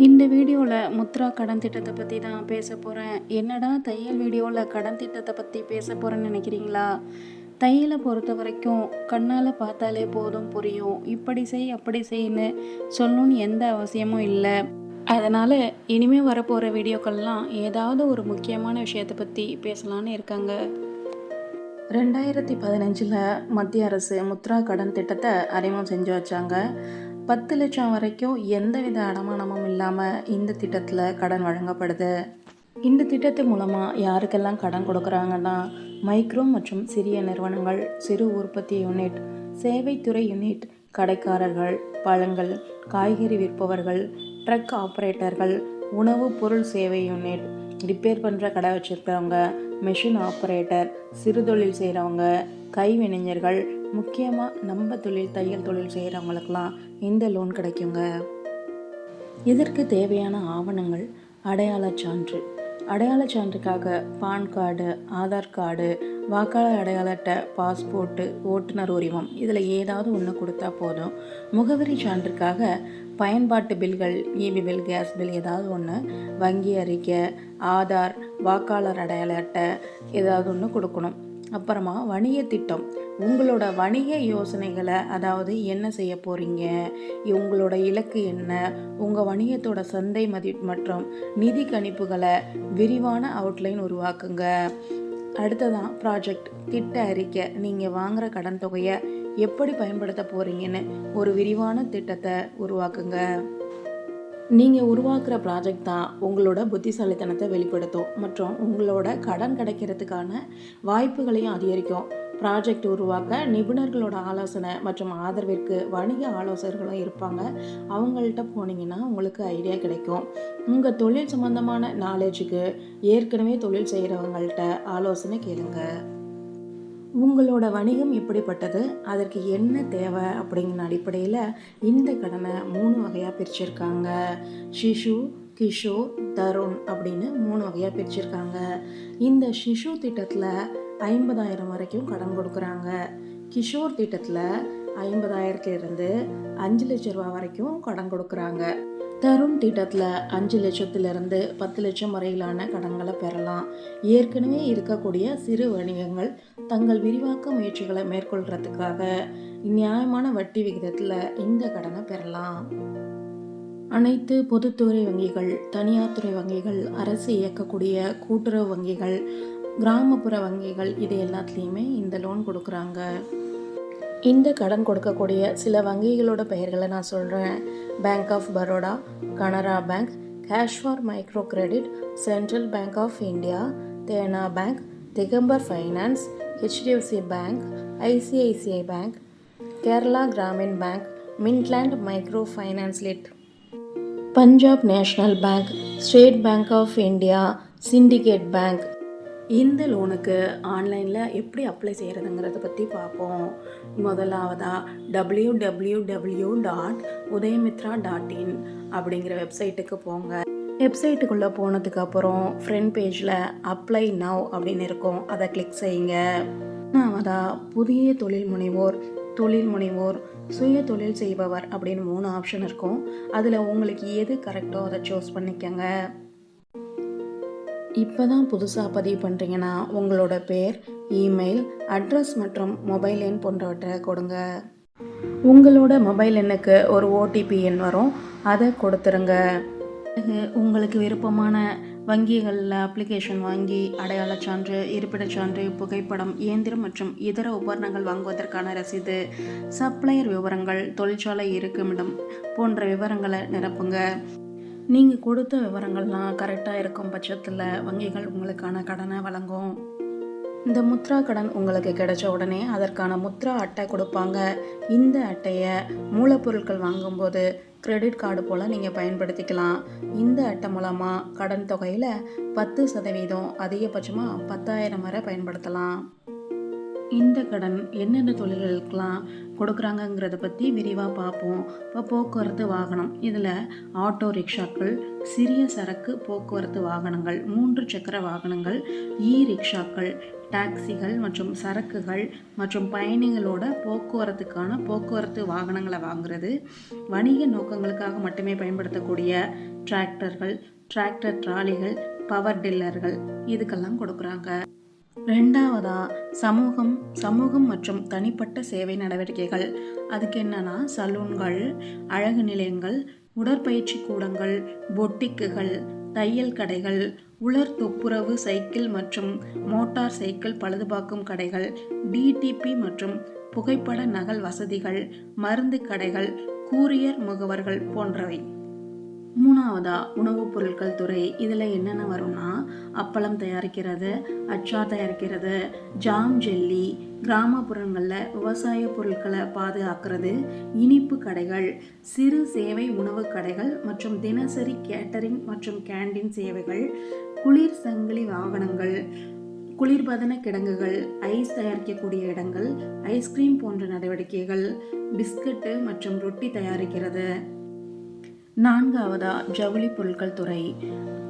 இந்த வீடியோவில் முத்ரா கடன் திட்டத்தை பற்றி தான் பேச போகிறேன். என்னடா தையல் வீடியோவில் கடன் திட்டத்தை பற்றி பேச போகிறேன்னு நினைக்கிறீங்களா? தையலை பொறுத்த வரைக்கும் கண்ணால் பார்த்தாலே போதும் புரியும். இப்படி செய் அப்படி செய்யன்னு சொல்லணும்னு எந்த அவசியமும் இல்லை. அதனால் இனிமேல் வரப்போகிற வீடியோக்கள்லாம் ஏதாவது ஒரு முக்கியமான விஷயத்தை பற்றி பேசலான்னு இருக்காங்க. 2015 மத்திய அரசு முத்ரா கடன் திட்டத்தை அறிமுகம் செஞ்சு வச்சாங்க. 10 லட்சம் வரைக்கும் எந்தவித அடமானமும் இல்லாமல் இந்த திட்டத்தில் கடன் வழங்கப்படுது. இந்த திட்டத்து மூலமாக யாருக்கெல்லாம் கடன் கொடுக்குறாங்கன்னா, மைக்ரோ மற்றும் சிறிய நிறுவனங்கள், சிறு உற்பத்தி யூனிட், சேவைத்துறை யூனிட், கடைக்காரர்கள், பழங்கள், காய்கறி விற்பவர்கள், ட்ரக் ஆப்ரேட்டர்கள், உணவு பொருள் சேவை யூனிட், ரிப்பேர் பண்ணுற கடை வச்சுருக்கிறவங்க, மெஷின் ஆப்ரேட்டர், சிறு தொழில் செய்கிறவங்க, கைவினைஞர்கள், முக்கியமாக நம்ம தையல் தொழில் செய்கிறவங்களுக்கெல்லாம் இந்த லோன் கிடைக்குங்க. இதற்கு தேவையான ஆவணங்கள் அடையாளச் சான்று. அடையாளச் சான்றுக்காக பான் கார்டு, ஆதார் கார்டு, வாக்காளர் அடையாள அட்டை, பாஸ்போர்ட்டு, ஓட்டுநர் உரிமம் இதில் ஏதாவது ஒன்று கொடுத்தா போதும். முகவரி சான்றுக்காக பயன்பாட்டு பில்கள், இபி பில், கேஸ் பில் ஏதாவது ஒன்று, வங்கி அறிக்கை, ஆதார், வாக்காளர் அடையாள அட்டை ஏதாவது ஒன்று கொடுக்கணும். அப்புறமா வணிக திட்டம், உங்களோட வணிக யோசனைகளை, அதாவது என்ன செய்ய போகிறீங்க, உங்களோட இலக்கு என்ன, உங்கள் வணிகத்தோட சந்தை மதிப்பு மற்றும் நிதி கணிப்புகளை விரிவான அவுட்லைன் உருவாக்குங்க. அடுத்ததான் ப்ராஜெக்ட், திட்ட அறிக்கை, நீங்கள் வாங்குகிற கடன் தொகையை எப்படி பயன்படுத்த போகிறீங்கன்னு ஒரு விரிவான திட்டத்தை உருவாக்குங்க. நீங்கள் உருவாக்குற ப்ராஜெக்ட் தான் உங்களோட புத்திசாலித்தனத்தை வெளிப்படுத்தும் மற்றும் உங்களோட கடன் கிடைக்கிறதுக்கான வாய்ப்புகளையும் அதிகரிக்கும். ப்ராஜெக்ட் உருவாக்க நிபுணர்களோட ஆலோசனை மற்றும் ஆதரவிற்கு வணிக ஆலோசகர்களும் இருப்பாங்க. அவங்கள்ட்ட போனீங்கன்னா உங்களுக்கு ஐடியா கிடைக்கும். உங்கள் தொழில் சம்பந்தமான நாலேஜுக்கு ஏற்கனவே தொழில் செய்கிறவங்கள்ட்ட ஆலோசனை கேளுங்க. உங்களோட வணிகம் எப்படிப்பட்டது, அதற்கு என்ன தேவை அப்படிங்கிற அடிப்படையில் இந்த கடனை 3 வகையாக பிரிச்சிருக்காங்க. சிசு, கிஷோர், தருண் அப்படின்னு 3 வகையாக பிரிச்சிருக்காங்க. இந்த சிசு திட்டத்தில் 50,000 வரைக்கும் கடன் கொடுக்குறாங்க. கிஷோர் திட்டத்தில் 50,000 5 லட்ச ரூபா வரைக்கும் கடன் கொடுக்குறாங்க. தருண் திட்டத்தில் 5 லட்சத்திலிருந்து 10 லட்சம் வரையிலான கடன்களை பெறலாம். ஏற்கனவே இருக்கக்கூடிய சிறு வணிகங்கள் தங்கள் விரிவாக்க முயற்சிகளை மேற்கொள்கிறதுக்காக நியாயமான வட்டி விகிதத்தில் இந்த கடனை பெறலாம். அனைத்து பொதுத்துறை வங்கிகள், தனியார் துறை வங்கிகள், அரசு இயக்கக்கூடிய கூட்டுறவு வங்கிகள், கிராமப்புற வங்கிகள் இது எல்லாத்துலேயுமே இந்த லோன் கொடுக்குறாங்க. இந்த கடன் கொடுக்கக்கூடிய சில வங்கிகளோட பெயர்களை நான் சொல்கிறேன். Bank of Baroda, Canara bank, cash for micro credit, central bank of India, Dena bank, Digambar finance, HDFC bank, ICICI bank, Kerala Gramin bank, Midland micro finance Ltd, Punjab national bank, state bank of India, syndicate bank. இந்த லோனுக்கு ஆன்லைனில் எப்படி அப்ளை செய்கிறதுங்கிறத பற்றி பார்ப்போம். முதலாவதாக www.udayamitra.in அப்படிங்கிற வெப்சைட்டுக்கு போங்க. வெப்சைட்டுக்குள்ளே போனதுக்கு அப்புறம் ஃப்ரண்ட் பேஜில் அப்ளை நவ் அப்படின்னு இருக்கும், அதை கிளிக் செய்யுங்க. மூணாவதாக புதிய தொழில் முனைவோர், சுய தொழில் செய்பவர் அப்படின்னு 3 ஆப்ஷன் இருக்கும். அதில் உங்களுக்கு எது கரெக்டோ அதை சூஸ் பண்ணிக்கங்க. இப்போ தான் புதுசாக பதிவு பண்ணுறீங்கன்னா உங்களோட பேர், இமெயில் அட்ரஸ் மற்றும் மொபைல் எண் போன்றவற்றை கொடுங்க. உங்களோட மொபைல் எண்ணுக்கு ஒரு ஓடிபி எண் வரும், அதை கொடுத்துருங்க. உங்களுக்கு விருப்பமான வங்கிகளில் அப்ளிகேஷன் வாங்கி அடையாளச் சான்று, இருப்பிடச் சான்று, புகைப்படம், இயந்திரம் மற்றும் இதர உபகரணங்கள் வாங்குவதற்கான ரசீது, சப்ளையர் விவரங்கள், தொழிற்சாலை இருக்குமிடம் போன்ற விவரங்களை நிரப்புங்க. நீங்கள் கொடுத்த விவரங்கள்லாம் கரெக்டாக இருக்கும் பட்சத்தில் வங்கிகள் உங்களுக்கான கடனை வழங்கும். இந்த முத்ரா கடன் உங்களுக்கு கிடைச்ச உடனே அதற்கான முத்ரா அட்டை கொடுப்பாங்க. இந்த அட்டையை மூலப்பொருட்கள் வாங்கும்போது கிரெடிட் கார்டு போல் நீங்கள் பயன்படுத்திக்கலாம். இந்த அட்டை மூலமாக கடன் தொகையில் 10% அதிகபட்சமாக 10,000 வரை பயன்படுத்தலாம். இந்த கடன் என்னென்ன தொழில்களுக்கெல்லாம் கொடுக்குறாங்கங்கிறத பற்றி விரிவாக பார்ப்போம். இப்போ போக்குவரத்து வாகனம், இதில் ஆட்டோ ரிக்ஷாக்கள், சிறிய சரக்கு போக்குவரத்து வாகனங்கள், 3 சக்கர வாகனங்கள், ரிக்ஷாக்கள், டாக்ஸிகள் மற்றும் சரக்குகள் மற்றும் பயணிகளோட போக்குவரத்துக்கான போக்குவரத்து வாகனங்களை வாங்குறது, வணிக நோக்கங்களுக்காக மட்டுமே பயன்படுத்தக்கூடிய டிராக்டர்கள், டிராக்டர் ட்ராலிகள், பவர் டில்லர்கள் இதுக்கெல்லாம் கொடுக்குறாங்க. ரெண்டாவதா சமூகம் மற்றும் தனிப்பட்ட சேவை நடவடிக்கைகள். அதுக்கு என்னன்னா சலூன்கள், அழகு நிலையங்கள், உடற்பயிற்சி கூடங்கள், பொட்டிக்குகள், தையல் கடைகள், உலர் துப்புரவு, சைக்கிள் மற்றும் மோட்டார் சைக்கிள் பழுதுபார்க்கும் கடைகள், டிடிபி மற்றும் புகைப்பட நகல் வசதிகள், மருந்து கடைகள், கூரியர் முகவர்கள் போன்றவை. மூணாவதா உணவுப் பொருட்கள் துறை. இதில் என்னென்ன வரும்னா அப்பளம் தயாரிக்கிறது, அச்சார் தயாரிக்கிறது, ஜாம், ஜெல்லி, கிராமப்புறங்களில் விவசாய பொருட்களை பாதுகாக்கிறது, இனிப்பு கடைகள், சிறு சேவை உணவு கடைகள் மற்றும் தினசரி கேட்டரிங் மற்றும் கேண்டீன் சேவைகள், குளிர் சங்கிலி வாகனங்கள், குளிர்பதன கிடங்குகள், ஐஸ் தயாரிக்கக்கூடிய இடங்கள், ஐஸ்கிரீம் போன்ற நடவடிக்கைகள், பிஸ்கட்டு மற்றும் ரொட்டி தயாரிக்கிறது. நான்காவதா ஜவுளி பொருட்கள் துறை.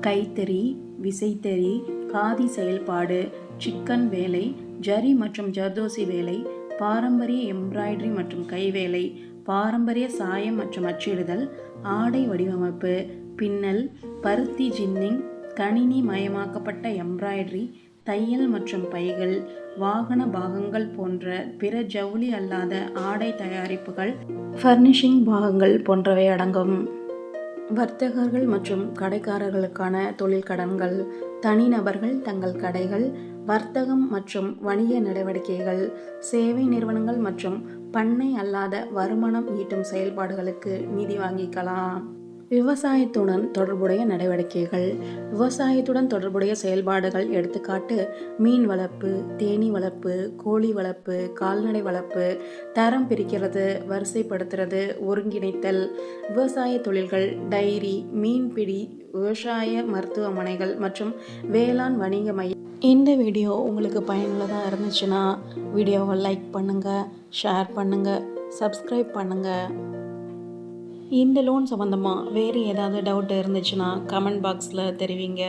கைத்தறி, விசைத்தறி, காதி செயல்பாடு, சிக்கன் வேலை, ஜரி மற்றும் ஜர்தோசி வேலை, பாரம்பரிய எம்ப்ராய்டரி மற்றும் கைவேலை, பாரம்பரிய சாயம் மற்றும் அச்சிடுதல், ஆடை வடிவமைப்பு, பின்னல், பருத்தி ஜின்னிங், கணினி மயமாக்கப்பட்ட எம்ப்ராய்டரி, தையல் மற்றும் பைகள், வாகன பாகங்கள் போன்ற பிற ஜவுளி அல்லாத ஆடை தயாரிப்புகள், ஃபர்னிஷிங் பாகங்கள் போன்றவை அடங்கும். வர்த்தகர்கள் மற்றும் கடைக்காரர்களுக்கான தொழில் கடன்கள். தனிநபர்கள் தங்கள் கடைகள், வர்த்தகம் மற்றும் வணிக நடவடிக்கைகள், சேவை நிறுவனங்கள் மற்றும் பண்ணை அல்லாத வருமானம் ஈட்டும் செயல்பாடுகளுக்கு நிதி வாங்கிக்கலாம். விவசாயத்துடன் தொடர்புடைய நடவடிக்கைகள். விவசாயத்துடன் தொடர்புடைய செயல்பாடுகள் எடுத்துக்காட்டு மீன் வளர்ப்பு, தேனீ வளர்ப்பு, கோழி வளர்ப்பு, கால்நடை வளர்ப்பு, தரம் பிரிக்கிறது, வரிசைப்படுத்துறது, ஒருங்கிணைத்தல். விவசாய தொழில்கள் டைரி, மீன்பிடி, விவசாய மருத்துவமனைகள் மற்றும் வேளாண் வணிக மையம். இந்த வீடியோ உங்களுக்கு பயனுள்ளதாக இருந்துச்சுன்னா வீடியோவை லைக் பண்ணுங்கள், ஷேர் பண்ணுங்கள், சப்ஸ்கிரைப் பண்ணுங்கள். இந்த லோன் சம்மந்தமாக வேறு ஏதாவது டவுட் இருந்துச்சுன்னா கமெண்ட் பாக்ஸில் தெரிவிங்க.